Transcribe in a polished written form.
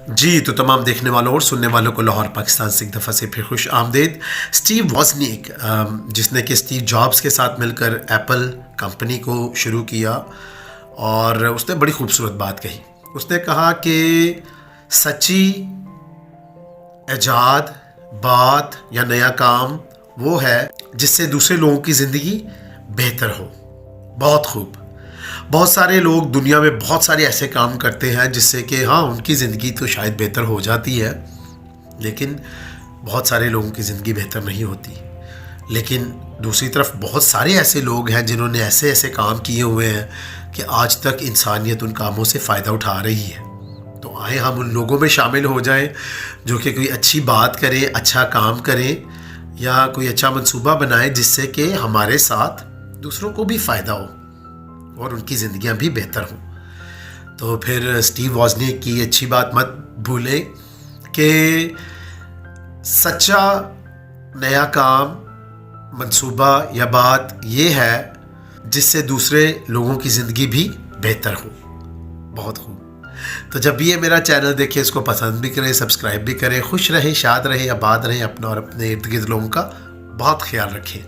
جی تو تمام دیکھنے والوں اور سننے والوں کو لاہور پاکستان سے ایک دفعہ سے پھر خوش آمدید۔ اسٹیو وازنیک جس نے کہ اسٹیو جابس کے ساتھ مل کر ایپل کمپنی کو شروع کیا، اور اس نے بڑی خوبصورت بات کہی۔ اس نے کہا کہ سچی ایجاد، بات یا نیا کام وہ ہے جس سے دوسرے لوگوں کی زندگی بہتر ہو۔ بہت خوب۔ بہت سارے لوگ دنیا میں بہت سارے ایسے کام کرتے ہیں جس سے کہ ہاں ان کی زندگی تو شاید بہتر ہو جاتی ہے، لیکن بہت سارے لوگوں کی زندگی بہتر نہیں ہوتی۔ لیکن دوسری طرف بہت سارے ایسے لوگ ہیں جنہوں نے ایسے ایسے کام کیے ہوئے ہیں کہ آج تک انسانیت ان کاموں سے فائدہ اٹھا رہی ہے۔ تو آئیں ہم ان لوگوں میں شامل ہو جائیں جو کہ کوئی اچھی بات کریں، اچھا کام کریں یا کوئی اچھا منصوبہ بنائیں جس سے کہ ہمارے ساتھ دوسروں کو بھی فائدہ ہو اور ان کی زندگیاں بھی بہتر ہوں۔ تو پھر اسٹیو وازنیک کی اچھی بات مت بھولیں کہ سچا نیا کام، منصوبہ یا بات یہ ہے جس سے دوسرے لوگوں کی زندگی بھی بہتر ہو۔ بہت خوب۔ تو جب بھی یہ میرا چینل دیکھیں اس کو پسند بھی کریں، سبسکرائب بھی کریں۔ خوش رہیں، شاد رہیں، آباد رہیں، اپنا اور اپنے ارد گرد لوگوں کا بہت خیال رکھیں۔